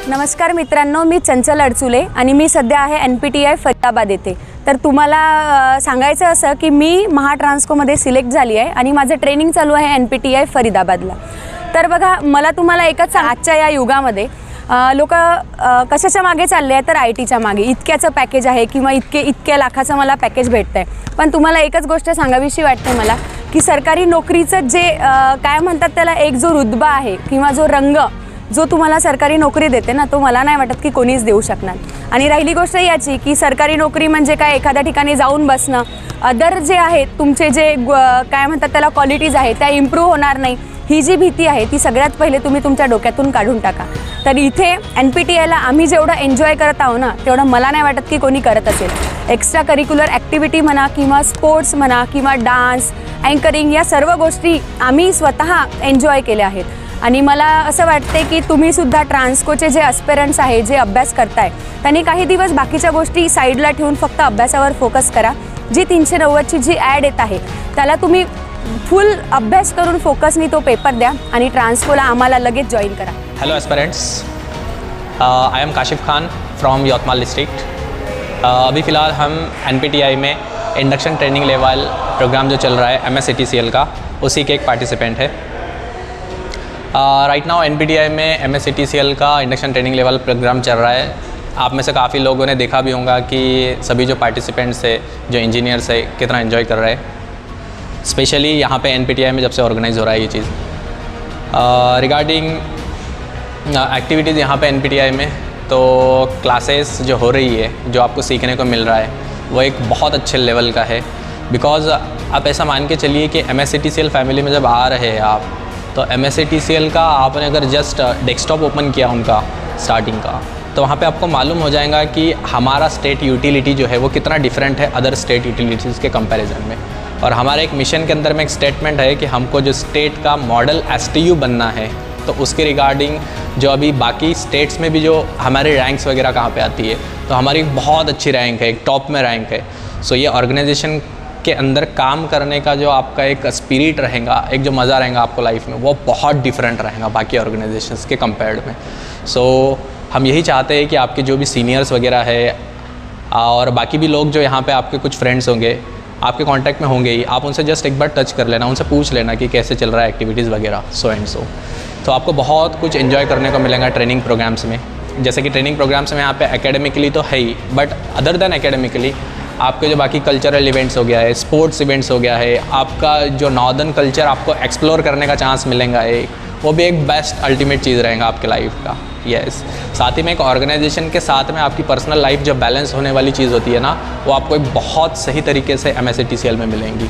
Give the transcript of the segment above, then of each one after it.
नमस्कार मित्रांनो, मी चंचल अडचुले आणि मी सध्या आहे NPTI फरीदाबाद येथे। तर तुम्हाला सांगायचं असं की मी महाट्रान्सकोमध्ये सिलेक्ट झाली आहे आणि माझं ट्रेनिंग चालू आहे NPTI फरीदाबादला। तर बघा, मला तुम्हाला एकच आजच्या या युगामध्ये लोक कशाच्या मागे चालले आहेत तर IT च्या मागे। इतक्याचं पॅकेज आहे किंवा इतक्या लाखाचं मला पॅकेज भेटतंय, पण तुम्हाला एकच गोष्ट सांगावीशी वाटते मला की सरकारी नोकरीचं जे काय म्हणतात त्याला एक जो रुतबा आहे किंवा जो रंग जो तुम्हाला सरकारी नोकरी देते ना, तो मला नाही वाटत की कोणीच देऊ शकणार। आणि राहिली गोष्ट याची की सरकारी नोकरी म्हणजे काय एखाद्या ठिकाणी जाऊन बसणं, अदर जे आहेत तुमचे जे काय म्हणतात त्याला क्वालिटीज आहेत त्या इम्प्रूव्ह होणार नाही, ही जी भीती आहे ती सगळ्यात पहिले तुम्ही तुमच्या डोक्यातून काढून टाका। तर इथे NPTIला आम्ही जेवढं एन्जॉय करत आहोत ना, तेवढं मला नाही वाटत की कोणी करत असेल। एक्स्ट्रा करिक्युलर ॲक्टिव्हिटी म्हणा किंवा स्पोर्ट्स म्हणा किंवा डान्स, अँकरिंग, या सर्व गोष्टी आम्ही स्वतः एन्जॉय केल्या आहेत। आणि मला असं वाटते की तुम्हीसुद्धा ट्रान्सकोचे जे ॲस्पिरंट्स आहे, जे अभ्यास करताय, त्यांनी काही दिवस बाकीच्या गोष्टी साईडला ठेवून फक्त अभ्यासावर फोकस करा। जी 390ची जी ॲड येत आहे त्याला तुम्ही फुल अभ्यास करून फोकसनी तो पेपर द्या आणि ट्रान्सकोला आम्हाला लगेच जॉईन करा। Hello aspirants, I am Kashif Khan from Yavatmal district. अभी फ़िलहाल हम NPTI में इंडक्शन ट्रेनिंग लेवल प्रोग्राम जो चल रहा है MSCTCL का, उसी के एक पार्टिसिपेंट है। राइट नाउ NPTI में MSCTCL का इंडक्शन ट्रेनिंग लेवल प्रोग्राम चल रहा है। आप में से काफ़ी लोगों ने देखा भी होगा कि सभी जो पार्टिसिपेंट्स है, जो इंजीनियर्स है, कितना एंजॉय कर रहे हैं। स्पेशली यहाँ पे NPTI में जब से ऑर्गेनाइज हो रहा है ये चीज़। रिगार्डिंग एक्टिविटीज़ यहाँ पे NPTI में, तो क्लासेस जो हो रही है, जो आपको सीखने को मिल रहा है, वो एक बहुत अच्छे लेवल का है। बिकॉज़ आप ऐसा मान के चलिए कि MSCTCL फैमिली में जब आ रहे हैं आप, तो MSCTCL का आपने अगर जस्ट डेस्कटॉप ओपन किया उनका स्टार्टिंग का, तो वहाँ पे आपको मालूम हो जाएगा कि हमारा स्टेट यूटिलिटी जो है वो कितना डिफरेंट है अदर स्टेट यूटिलिटीज़ के कंपैरिजन में। और हमारे एक मिशन के अंदर में एक स्टेटमेंट है कि हमको जो स्टेट का मॉडल STU बनना है, तो उसके रिगार्डिंग जो अभी बाकी स्टेट्स में भी जो हमारे रैंक्स वगैरह कहाँ पे आती है, तो हमारी बहुत अच्छी रैंक है, एक टॉप में रैंक है। सो ये ऑर्गेनाइजेशन के अंदर काम करने का जो आपका एक स्पिरिट रहेगा, एक जो मज़ा रहेगा आपको लाइफ में, वो बहुत डिफरेंट रहेगा बाकी ऑर्गेनाइजेशंस के कंपेयर्ड में। सो हम यही चाहते हैं कि आपके जो भी सीनियर्स वगैरह है और बाकी भी लोग जो यहाँ पे आपके कुछ फ्रेंड्स होंगे, आपके कांटेक्ट में होंगे ही, आप उनसे जस्ट एक बार टच कर लेना, उनसे पूछ लेना कि कैसे चल रहा है एक्टिविटीज़ वगैरह, सो एंड सो। तो आपको बहुत कुछ एंजॉय करने को मिलेगा ट्रेनिंग प्रोग्राम्स में। जैसे कि ट्रेनिंग प्रोग्राम्स में यहाँ पे एकेडमिकली तो है ही, बट अदर देन एकेडमिकली आपके जो बाकी कल्चरल इवेंट्स हो गया है, स्पोर्ट्स इवेंट्स हो गया है, आपका जो नॉर्दर्न कल्चर आपको एक्सप्लोर करने का चांस मिलेगा है, वो भी एक बेस्ट अल्टीमेट चीज़ रहेगा आपके लाइफ का। यस, साथ ही में एक ऑर्गेनाइजेशन के साथ में आपकी पर्सनल लाइफ जो बैलेंस होने वाली चीज़ होती है ना, वो आपको एक बहुत सही तरीके से MSCTCL में मिलेंगी।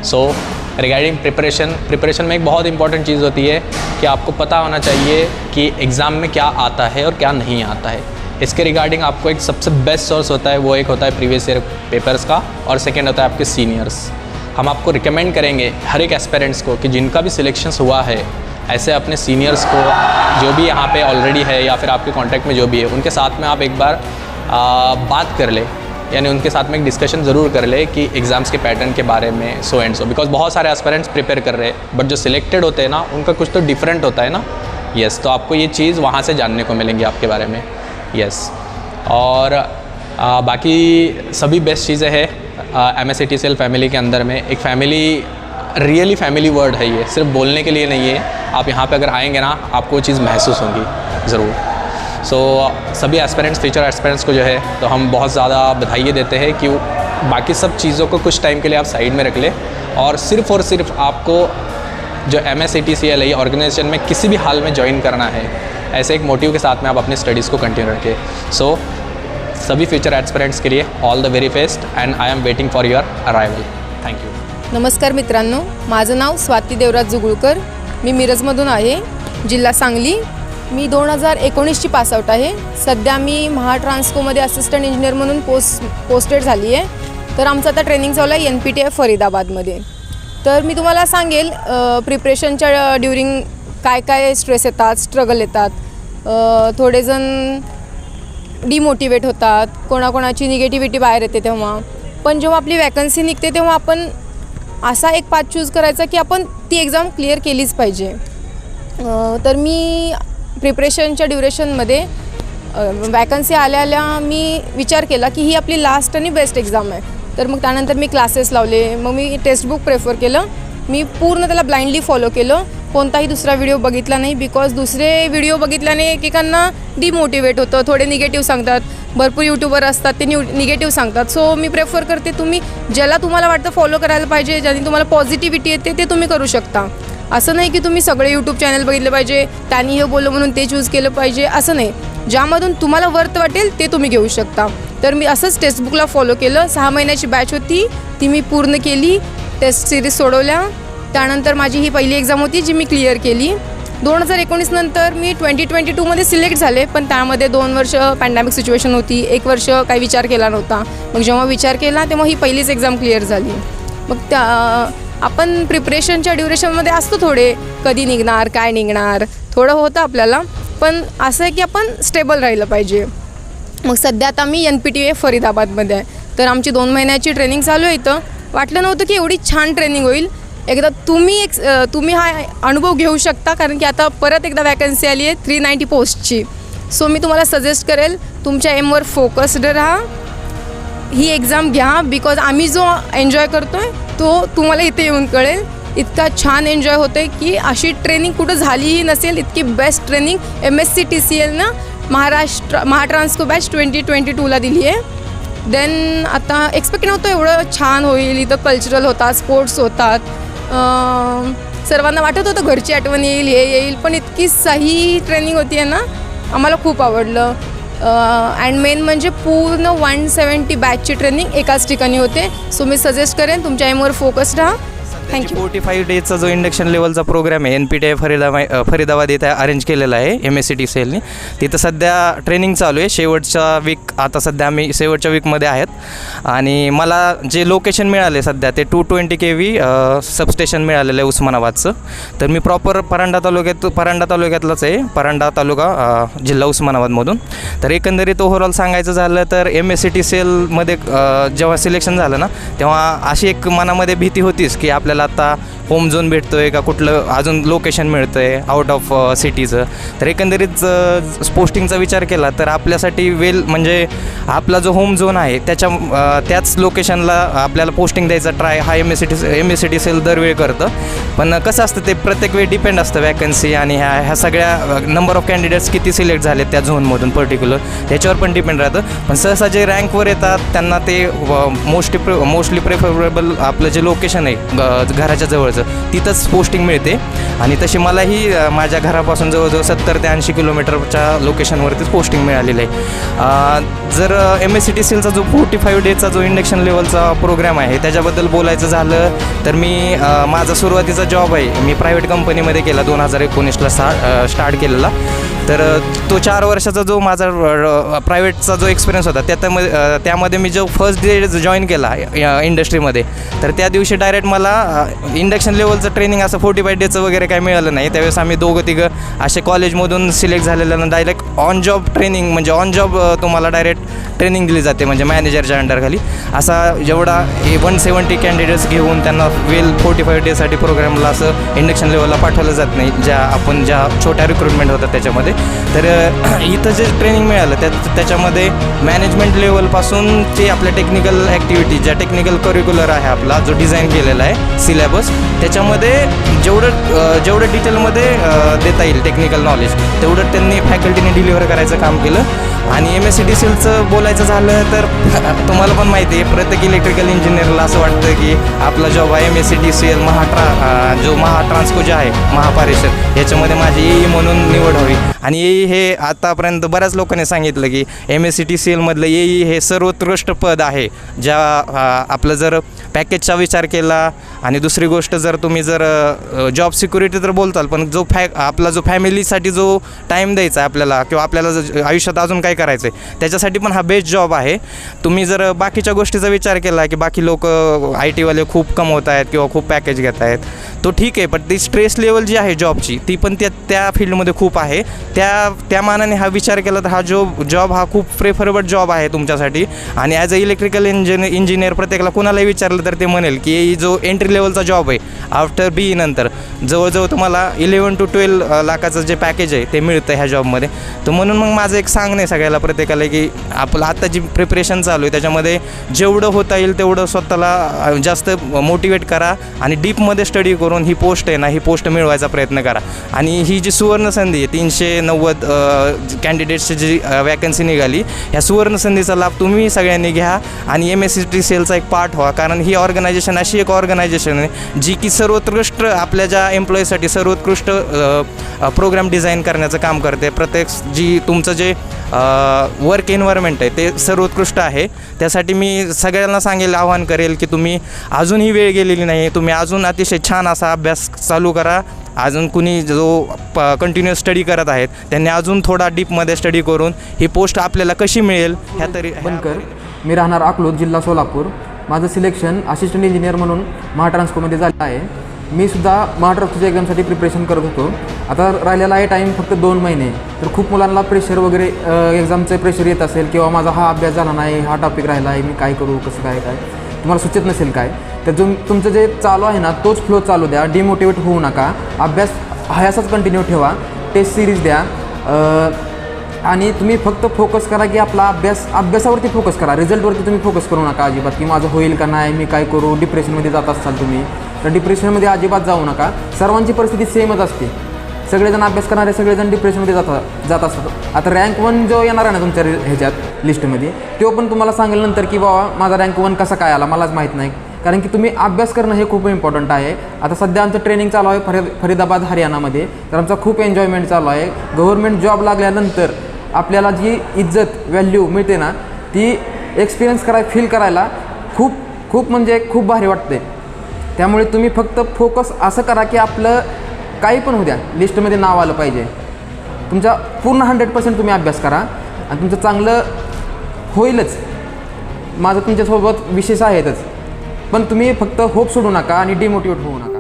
सो रिगार्डिंग प्रिपरेशन में एक बहुत इंपॉर्टेंट चीज़ होती है कि आपको पता होना चाहिए कि एग्ज़ाम में क्या आता है और क्या नहीं आता है। इसके रिगार्डिंग आपको एक सबसे बेस्ट सोर्स होता है, वो एक होता है प्रीवियस ईयर पेपर्स का, और सेकेंड होता है आपके सीनियर्स। हम आपको रिकमेंड करेंगे हर एक एस्पिरेंट्स को कि जिनका भी सिलेक्शंस हुआ है, ऐसे अपने सीनियर्स को जो भी यहाँ पे ऑलरेडी है या फिर आपके कांटेक्ट में जो भी है, उनके साथ में आप एक बार बात कर ले, यानी उनके साथ में एक डिस्कशन ज़रूर कर ले कि एग्ज़ाम्स के पैटर्न के बारे में, सो एंड सो। बिकॉज बहुत सारे एस्पिरेंट्स प्रिपेयर कर रहे हैं, बट जो सिलेक्टेड होते हैं ना, उनका कुछ तो डिफरेंट होता है ना। यस, तो आपको ये चीज़ वहाँ से जानने को मिलेंगी आपके बारे में। यस, और बाकी सभी बेस्ट चीज़ें हैं MSCTCL फैमिली के अंदर में। एक फैमिली, रियली फैमिली वर्ड है ये, सिर्फ बोलने के लिए नहीं है। आप यहाँ पे अगर आएंगे ना, आपको वो चीज़ महसूस होगी ज़रूर। सो सभी एस्पिरेंट्स, फ्यूचर एस्पिरेंट्स को जो है, तो हम बहुत ज़्यादा बधाई देते हैं कि बाकी सब चीज़ों को कुछ टाइम के लिए आप साइड में रख लें और सिर्फ आपको जो MSCTCL है ऑर्गेनाइजेशन में किसी भी हाल में ज्वाइन करना है, ऐसे एक मोटिव के साथ में आप अपनी स्टडीज़ को कंटिन्यू रखें। सो सभी फ्यूचर एस्पिरेंट्स के लिए all the very best and I am waiting for your arrival. Thank you. नमस्कार मित्रांनो, माझं नाव स्वाती देवराज जुगुळकर, मी मिरजमधून आहे, जिल्हा सांगली। मी 2019ची पासआउट आहे। सध्या मी महाट्रान्सकोमध्ये असिस्टंट इंजिनियर म्हणून पोस्टेड झाली आहे। तर आमचं आता ट्रेनिंग चालू आहे NPTI फरीदाबादमध्ये। तर मी तुम्हाला सांगेल प्रिपरेशनच्या ड्युरिंग काय काय स्ट्रेस येतात, स्ट्रगल येतात, थोडेजण डिमोटिवेट होतात, कोणाकोणाची निगेटिव्हिटी बाहेर येते तेव्हा। पण जेव्हा आपली वॅकन्सी निघते तेव्हा आपण असा एक पाथ चूज करायचा की आपण ती एक्झाम क्लिअर केलीच पाहिजे. तर मी प्रिपरेशनच्या ड्युरेशनमध्ये वॅकन्सी आल्या मी विचार केला की ही आपली लास्ट आणि बेस्ट एक्झाम आहे. तर मग त्यानंतर मी क्लासेस लावले, मग मी टेक्स्टबुक प्रेफर केलं, मी पूर्ण त्याला ब्लाइंडली फॉलो केलं, कोणताही दुसरा व्हिडिओ बघितला नाही. बिकॉज दुसरे व्हिडिओ बघितल्याने एकेकांना डिमोटिवेट होतं, थोडे निगेटिव्ह सांगतात, भरपूर यूट्यूबर असतात ते निगेटिव्ह सांगतात. सो मी प्रेफर करते तुम्ही ज्याला तुम्हाला वाटतं फॉलो करायला पाहिजे, ज्याने तुम्हाला पॉझिटिव्हिटी येते ते तुम्ही करू शकता. असं नाही की तुम्ही सगळे यूट्यूब चॅनल बघितले पाहिजे, त्यांनी हे बोललं म्हणून ते चूज केलं पाहिजे, असं नाही. ज्यामधून तुम्हाला वर्थ वाटेल ते तुम्ही घेऊ शकता. तर मी असंच टेक्स्टबुकला फॉलो केलं. 6 महिन्याची बॅच होती, ती मी पूर्ण केली, टेस्ट सिरीज सोडवल्या. त्यानंतर माझी ही पहिली एक्झाम होती जी मी क्लिअर केली. 2019 नंतर मी 2022मध्ये सिलेक्ट झाले, पण त्यामध्ये 2 वर्ष पॅन्डेमिक सिच्युएशन होती, 1 वर्ष काही विचार केला नव्हता. मग जेव्हा विचार केला तेव्हा ही पहिलीच एक्झाम क्लिअर झाली. मग त्या आपण प्रिपरेशनच्या ड्युरेशनमध्ये असतो थोडे, कधी निघणार काय निघणार थोडं होतं आपल्याला, पण असं आहे की आपण स्टेबल राहिलं पाहिजे. मग सध्या आता मी NPTEA फरीदाबादमध्ये आहे. तर आमची 2 महिन्याची ट्रेनिंग चालू आहे इथं. वाटलं नव्हतं की एवढी छान ट्रेनिंग होईल. एकदा तुम्ही हा अनुभव घेऊ शकता, कारण की आता परत एकदा वॅकन्सी आली आहे 390 पोस्टची. सो मी तुम्हाला सजेस्ट करेल तुमच्या एमवर फोकस्ड राहा, ही एक्झाम घ्या. बिकॉज आम्ही जो एन्जॉय करतो आहे तो तुम्हाला इथे येऊन कळेल. इतका छान एन्जॉय होतं आहे की अशी ट्रेनिंग कुठं झालीही नसेल, इतकी बेस्ट ट्रेनिंग MSCTCLनं महाट्रान्सको बॅच 2022ला दिली आहे. देन आता एक्सपेक्ट नव्हतं एवढं छान होईल. इथं कल्चरल होतात, स्पोर्ट्स होतात, सर्वांना वाटत होतं घरची आठवण येईल, हे येईल, पण इतकी सही ट्रेनिंग होती आहे ना, आम्हाला खूप आवडलं. अँड मेन म्हणजे पूर्ण 170 बॅचची ट्रेनिंग एकाच ठिकाणी होते. सो मी सजेस्ट करेन तुमच्या एमवर फोकस्ड राहा. थँक्यू. 45 डेजचा जो इंडक्शन लेवलचा प्रोग्राम आहे NPTEA फरीदाबाद इथे अरेंज केलेला आहे MSCTCLनी. तिथं सध्या ट्रेनिंग चालू आहे. शेवटचा वीक आता सध्या आम्ही शेवटच्या वीकमध्ये आहेत. आणि मला जे लोकेशन मिळाले सध्या ते 220 kV सबस्टेशन मिळालेलं आहे उस्मानाबादचं. तर मी प्रॉपर परांडा तालुक्यातलाच आहे, परांडा तालुका जिल्हा उस्मानाबादमधून. तर एकंदरीत ओव्हरऑल सांगायचं झालं तर MSCTCLमध्ये जेव्हा सिलेक्शन झालं ना, तेव्हा अशी एक मनामध्ये भीती होतीच की आपल्याला आता होम झोन भेटतो आहे का, कुठलं अजून लोकेशन मिळतं आहे आउट ऑफ सिटीचं. तर एकंदरीत पोस्टिंगचा विचार केला तर आपल्यासाठी म्हणजे आपला जो होम झोन आहे त्याच लोकेशनला आपल्याला पोस्टिंग द्यायचा ट्राय हा MSCTCL दरवेळी करतं. पण कसं असतं ते प्रत्येक वेळी डिपेंड असतं वॅकन्सी आणि ह्या सगळ्या नंबर ऑफ कॅन्डिडेट्स किती सिलेक्ट झाले त्या झोनमधून पर्टिक्युलर, त्याच्यावर पण डिपेंड राहतं. पण सहसा जे रँकवर येतात त्यांना ते मोस्टली प्रेफरेबल आपलं जे लोकेशन आहे घराच्या जवळचं तिथंच पोस्टिंग मिळते. आणि तशी मलाही माझ्या घरापासून जवळजवळ 70 ते 80 किलोमीटरच्या लोकेशनवरतीच पोस्टिंग मिळालेलं आहे. जर MSCTCLचा जो 45 डेजचा जो इंडक्शन लेवलचा प्रोग्राम आहे त्याच्याबद्दल बोलायचं झालं तर माझा सुरुवातीचा जॉब आहे मी प्रायव्हेट कंपनीमध्ये केला 2019ला स्टार्ट केलेला. तर तो 4 वर्षाचा जो माझा प्रायव्हेटचा जो एक्सपिरियन्स होता त्यामध्ये मी जो फर्स्ट डे जॉईन केला इंडस्ट्रीमध्ये, तर त्या दिवशी डायरेक्ट मला इंडक्शन लेवलचं ट्रेनिंग असं 45 डेचं वगैरे काही मिळालं नाही. त्यावेळेस आम्ही 2-3 असे कॉलेजमधून सिलेक्ट झालेल्यानं डायरेक्ट ऑन जॉब ट्रेनिंग म्हणजे ऑन जॉब तुम्हाला डायरेक्ट ट्रेनिंग दिली जाते म्हणजे मॅनेजरच्या अंडरखाली. असा जेवढा 170 कॅन्डिडेट्स घेऊन त्यांना 45 डेसाठी प्रोग्रामला असं इंडक्शन लेवलला पाठवलं जात नाही ज्या छोट्या रिक्रुटमेंट होतात त्याच्यामध्ये. तर इथं जे ट्रेनिंग मिळालं त्याच्यामध्ये मॅनेजमेंट लेवलपासून ते आपल्या टेक्निकल ॲक्टिव्हिटी ज्या टेक्निकल करिक्युलर आहे आपला जो डिझाईन केलेला आहे सिलेबस, त्याच्यामध्ये जेवढं डिटेलमध्ये देता येईल टेक्निकल नॉलेज तेवढं त्यांनी फॅकल्टीने डिलिव्हर करायचं काम केलं. आणि MSCTCLचं बोलायचं झालं तर तुम्हाला पण माहिती आहे प्रत्येक इलेक्ट्रिकल इंजिनियरला असं वाटतं की आपला जॉब आहे MSCTCL जो महाट्रान्सको जे आहे महापारिषद याच्यामध्ये माझी AE म्हणून निवड हवी. आणि AE हे आतापर्यंत बऱ्याच लोकांनी सांगितलं की MSCTCLमधलं AE हे सर्वोत्कृष्ट पद आहे. आपलं जर पॅकेजचा विचार केला आणि दुसरी गोष्ट जर तुम्ही जर जॉब सिक्युरिटी प्रायोरिटी तर बोलताल, पण आपला जो फॅमिलीसाठी जो टाईम द्यायचा आहे आपल्याला, किंवा आपल्याला आयुष्यात अजून काय करायचं आहे त्याच्यासाठी पण हा बेस्ट जॉब आहे. तुम्ही जर बाकीच्या गोष्टीचा विचार केला की बाकी लोक IT वाले खूप कमवत आहेत किंवा खूप पॅकेज घेत आहेत, तो ठीक आहे, पण ती स्ट्रेस लेवल जी आहे जॉबची ती पण त्या फील्डमध्ये खूप आहे. त्या मानाने हा विचार केला तर हा जॉब हा खूप प्रेफरेबल जॉब आहे तुमच्यासाठी. आणि ॲज अ इलेक्ट्रिकल इंजिनियर प्रत्येकाला कोणालाही विचारलं तर ते म्हणेल की जो एंट्री लेवलचा जॉब आहे आफ्टर BE नंतर जवळजवळ तुम्हाला 11 to 12 लाखाचं जे पॅकेज आहे ते मिळतं ह्या जॉबमध्ये. तर म्हणून मग माझं एक सांगणं आहे सगळ्याला प्रत्येकाला की आपलं आता जी प्रिपरेशन चालू आहे त्याच्यामध्ये जेवढं होता येईल तेवढं स्वतःला जास्त मोटिवेट करा आणि डीपमध्ये स्टडी करून ही पोस्ट आहे ना, ही पोस्ट मिळवायचा प्रयत्न करा. आणि ही जी सुवर्ण संधी आहे 390 कॅन्डिडेट्सची जी वॅकन्सी निघाली, ह्या सुवर्ण संधीचा लाभ तुम्ही सगळ्यांनी घ्या आणि MSCTCLचा एक पार्ट व्हा. कारण ही ऑर्गनायझेशन अशी एक ऑर्गनायझेशन आहे जी की सर्वोत्कृष्ट आपल्या ज्या एम्प्लॉईसाठी सर्वोत्कृष्ट प्रोग्राम डिझाईन करण्याचं काम करते. प्रत्येक जी तुमचं जे वर्क एन्व्हायरमेंट आहे ते सर्वोत्कृष्ट आहे. त्यासाठी मी सगळ्यांना आवाहन करेल की तुम्ही अजूनही वेळ गेलेली नाही, तुम्ही अजून अतिशय छान असा अभ्यास चालू करा. अजून कुणी जो कंटिन्युअस स्टडी करत आहेत त्यांनी अजून थोडा डीपमध्ये स्टडी करून ही पोस्ट आपल्याला कशी मिळेल ह्या तरी. बनकर, मी राहणार अकलूज, जिल्हा सोलापूर. माझं सिलेक्शन असिस्टंट इंजिनियर म्हणून महाट्रान्सकोमध्ये झालं आहे. मी सुद्धा महाट्रान्सकोच्या एक्झामसाठी प्रिपरेशन करत होतो. आता राहिलेला आहे टाईम फक्त 2 महिने. तर खूप मुलांना प्रेशर वगैरे एक्झामचं प्रेशर येत असेल किंवा माझा हा अभ्यास झाला नाही, हा टॉपिक राहिला आहे, मी काय करू, कसं काय तुम्हाला सुचत नसेल काय, तर तुमचं जे चालू आहे ना तोच फ्लो चालू द्या. डिमोटिवेट होऊ नका. अभ्यास असाच कंटिन्यू ठेवा. टेस्ट सिरीज द्या आणि तुम्ही फक्त फोकस करा की आपला अभ्यासावरती फोकस करा. रिझल्टवरती तुम्ही फोकस करू नका अजिबात की माझं होईल का नाही, मी काय करू. डिप्रेशनमध्ये जात असाल तुम्ही तर डिप्रेशनमध्ये अजिबात जाऊ नका. सर्वांची परिस्थिती सेमच असते. सगळेजण अभ्यास करणारे सगळेजण डिप्रेशनमध्ये जात असतात. आता रँक 1 जो येणार आहे ना तुमच्या ह्याच्यात लिस्टमध्ये, तो पण तुम्हाला सांगेल नंतर की बाबा माझा रँक 1 कसा काय आला मलाच माहीत नाही. कारण की तुम्ही अभ्यास करणं हे खूप इम्पॉर्टंट आहे. आता सध्या आमचं ट्रेनिंग चालू आहे फरीदाबाद हरियाणामध्ये. तर आमचा खूप एन्जॉयमेंट चालू आहे. गव्हर्नमेंट जॉब लागल्यानंतर आपल्याला जी इज्जत व्हॅल्यू मिळते ना ती एक्सपिरियन्स फील करायला खूप म्हणजे खूप भारी वाटते. त्यामुळे तुम्ही फक्त फोकस असं करा की आपलं काही पण होऊ द्या लिस्टमध्ये नाव आलं पाहिजे. तुमचा पूर्ण 100% तुम्ही अभ्यास करा आणि तुमचं चांगलं होईलच. माझं तुमच्यासोबत विशेष आहेतच, पण तुम्ही फक्त होप सोडू नका आणि डिमोटिवेट होऊ नका.